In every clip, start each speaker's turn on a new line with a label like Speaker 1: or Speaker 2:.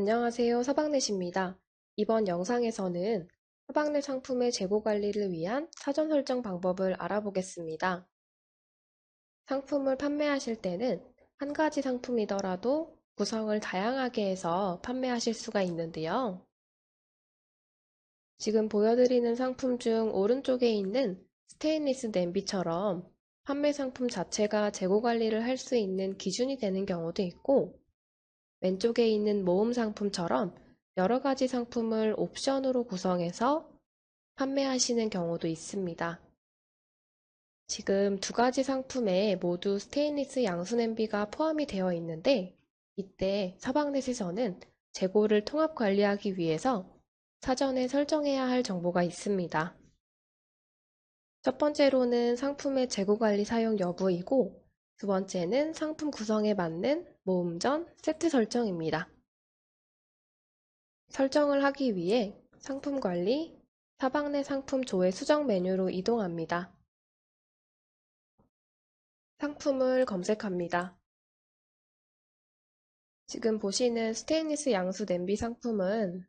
Speaker 1: 안녕하세요. 서방넷입니다. 이번 영상에서는 서방넷 상품의 재고 관리를 위한 사전 설정 방법을 알아보겠습니다. 상품을 판매하실 때는 한 가지 상품이더라도 구성을 다양하게 해서 판매하실 수가 있는데요. 지금 보여드리는 상품 중 오른쪽에 있는 스테인리스 냄비처럼 판매 상품 자체가 재고 관리를 할 수 있는 기준이 되는 경우도 있고, 왼쪽에 있는 모음 상품처럼 여러 가지 상품을 옵션으로 구성해서 판매하시는 경우도 있습니다. 지금 두 가지 상품에 모두 스테인리스 양수 냄비가 포함이 되어 있는데, 이때 서방넷에서는 재고를 통합 관리하기 위해서 사전에 설정해야 할 정보가 있습니다. 첫 번째로는 상품의 재고 관리 사용 여부이고, 두 번째는 상품 구성에 맞는 모음 전 세트 설정입니다. 설정을 하기 위해 상품 관리, 서방넷 상품 조회 수정 메뉴로 이동합니다. 상품을 검색합니다. 지금 보시는 스테인리스 양수 냄비 상품은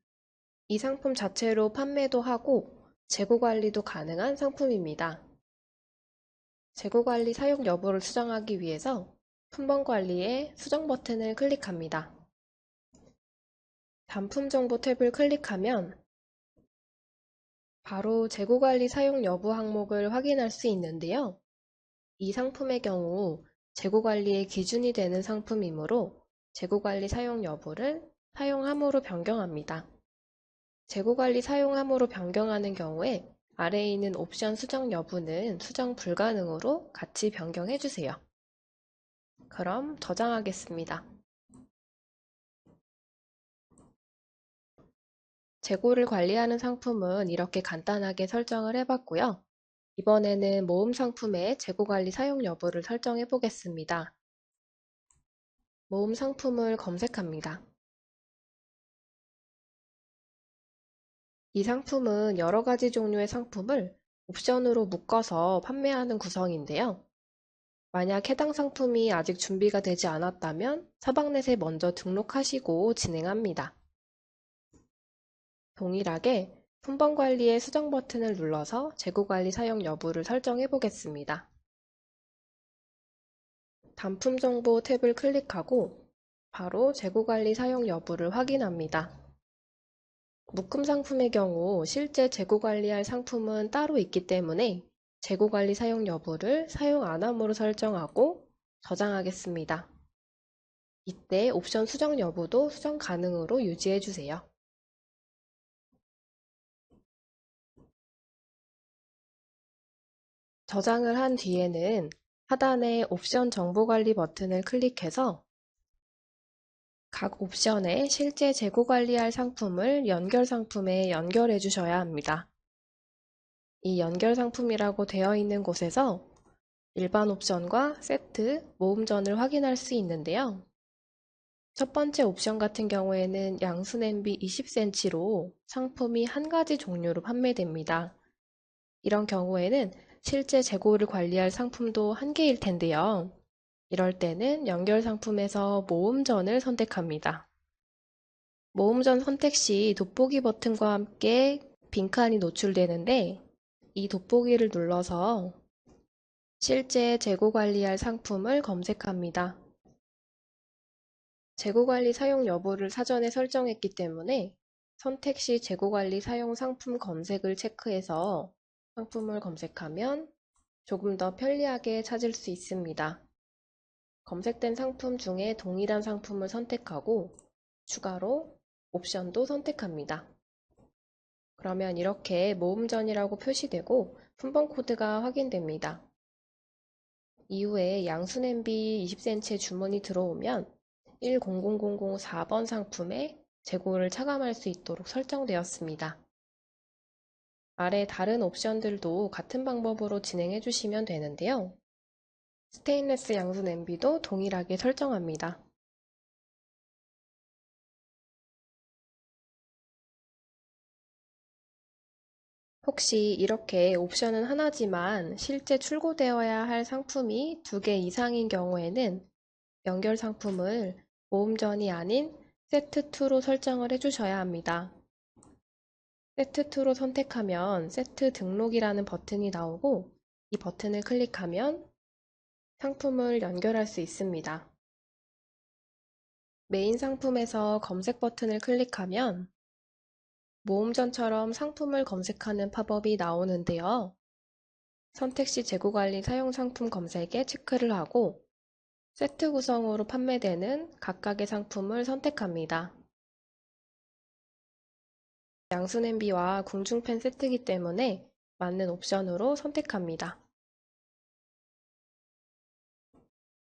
Speaker 1: 이 상품 자체로 판매도 하고 재고 관리도 가능한 상품입니다. 재고 관리 사용 여부를 수정하기 위해서 품번 관리의 수정 버튼을 클릭합니다. 단품 정보 탭을 클릭하면 바로 재고 관리 사용 여부 항목을 확인할 수 있는데요. 이 상품의 경우 재고 관리의 기준이 되는 상품이므로 재고 관리 사용 여부를 사용함으로 변경합니다. 재고 관리 사용함으로 변경하는 경우에 아래에 있는 옵션 수정 여부는 수정 불가능으로 같이 변경해 주세요. 그럼 저장하겠습니다. 재고를 관리하는 상품은 이렇게 간단하게 설정을 해봤고요. 이번에는 모음 상품의 재고 관리 사용 여부를 설정해 보겠습니다. 모음 상품을 검색합니다. 이 상품은 여러 가지 종류의 상품을 옵션으로 묶어서 판매하는 구성인데요. 만약 해당 상품이 아직 준비가 되지 않았다면 서방넷에 먼저 등록하시고 진행합니다. 동일하게 품번 관리의 수정 버튼을 눌러서 재고 관리 사용 여부를 설정해 보겠습니다. 단품 정보 탭을 클릭하고 바로 재고 관리 사용 여부를 확인합니다. 묶음 상품의 경우 실제 재고 관리할 상품은 따로 있기 때문에 재고 관리 사용 여부를 사용 안함으로 설정하고 저장하겠습니다. 이때 옵션 수정 여부도 수정 가능으로 유지해 주세요. 저장을 한 뒤에는 하단의 옵션 정보 관리 버튼을 클릭해서 각 옵션에 실제 재고 관리할 상품을 연결 상품에 연결해 주셔야 합니다. 이 연결 상품이라고 되어 있는 곳에서 일반 옵션과 세트, 모음전을 확인할 수 있는데요. 첫 번째 옵션 같은 경우에는 양수 냄비 20cm로 상품이 한 가지 종류로 판매됩니다. 이런 경우에는 실제 재고를 관리할 상품도 한 개일 텐데요. 이럴 때는 연결 상품에서 모음전을 선택합니다. 모음전 선택 시 돋보기 버튼과 함께 빈칸이 노출되는데 이 돋보기를 눌러서 실제 재고 관리할 상품을 검색합니다. 재고 관리 사용 여부를 사전에 설정했기 때문에 선택 시 재고 관리 사용 상품 검색을 체크해서 상품을 검색하면 조금 더 편리하게 찾을 수 있습니다. 검색된 상품 중에 동일한 상품을 선택하고 추가로 옵션도 선택합니다. 그러면 이렇게 모음전이라고 표시되고 품번 코드가 확인됩니다. 이후에 양수 냄비 20cm의 주문이 들어오면 10004번 상품에 재고를 차감할 수 있도록 설정되었습니다. 아래 다른 옵션들도 같은 방법으로 진행해 주시면 되는데요. 스테인리스 양수 냄비도 동일하게 설정합니다. 혹시 이렇게 옵션은 하나지만 실제 출고되어야 할 상품이 2개 이상인 경우에는 연결 상품을 모음전이 아닌 세트2로 설정을 해주셔야 합니다. 세트2로 선택하면 세트 등록이라는 버튼이 나오고 이 버튼을 클릭하면 상품을 연결할 수 있습니다. 메인 상품에서 검색 버튼을 클릭하면 모음전처럼 상품을 검색하는 팝업이 나오는데요. 선택 시 재고관리 사용 상품 검색에 체크를 하고 세트 구성으로 판매되는 각각의 상품을 선택합니다. 양수 냄비와 궁중팬 세트이기 때문에 맞는 옵션으로 선택합니다.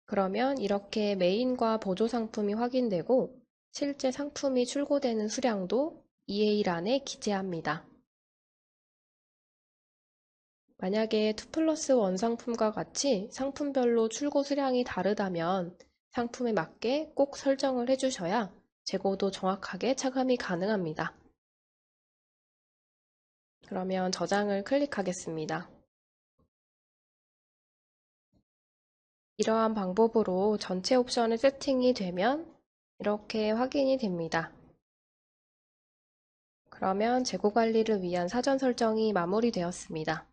Speaker 1: 그러면 이렇게 메인과 보조 상품이 확인되고 실제 상품이 출고되는 수량도 EA란에 기재합니다. 만약에 2+1 상품과 같이 상품별로 출고 수량이 다르다면 상품에 맞게 꼭 설정을 해주셔야 재고도 정확하게 차감이 가능합니다. 그러면 저장을 클릭하겠습니다. 이러한 방법으로 전체 옵션이 세팅이 되면 이렇게 확인이 됩니다. 그러면 재고 관리를 위한 사전 설정이 마무리되었습니다.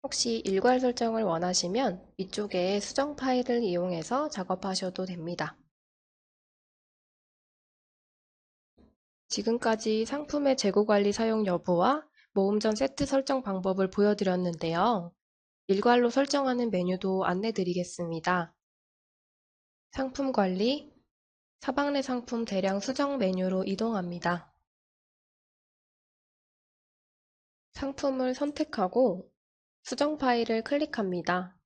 Speaker 1: 혹시 일괄 설정을 원하시면 위쪽에 수정 파일을 이용해서 작업하셔도 됩니다. 지금까지 상품의 재고 관리 사용 여부와 모음전 세트 설정 방법을 보여드렸는데요. 일괄로 설정하는 메뉴도 안내드리겠습니다. 상품 관리, 사방 내 상품 대량 수정 메뉴로 이동합니다. 상품을 선택하고 수정 파일을 클릭합니다.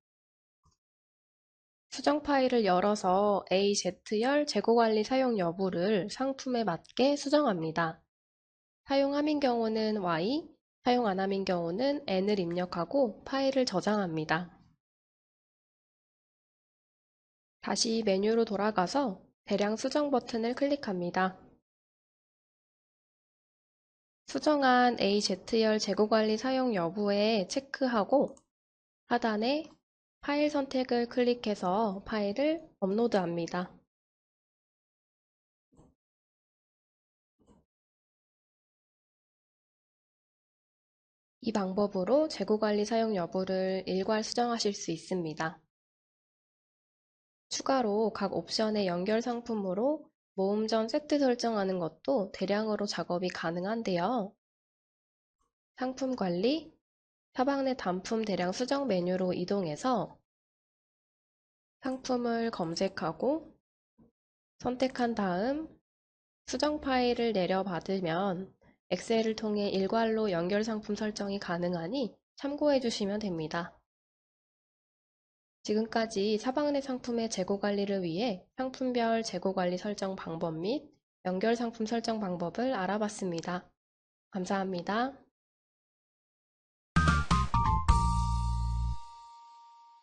Speaker 1: 수정 파일을 열어서 AZ열 재고관리 사용 여부를 상품에 맞게 수정합니다. 사용함인 경우는 Y, 사용 안함인 경우는 N을 입력하고 파일을 저장합니다. 다시 메뉴로 돌아가서 대량 수정 버튼을 클릭합니다. 수정한 AZ열 재고관리 사용 여부에 체크하고 하단에 파일 선택을 클릭해서 파일을 업로드합니다. 이 방법으로 재고관리 사용 여부를 일괄 수정하실 수 있습니다. 추가로 각 옵션의 연결 상품으로 모음전 세트 설정하는 것도 대량으로 작업이 가능한데요. 상품 관리, 사방 내 단품 대량 수정 메뉴로 이동해서 상품을 검색하고 선택한 다음 수정 파일을 내려받으면 엑셀을 통해 일괄로 연결 상품 설정이 가능하니 참고해 주시면 됩니다. 지금까지 사방 내 상품의 재고 관리를 위해 상품별 재고 관리 설정 방법 및 연결 상품 설정 방법을 알아봤습니다. 감사합니다.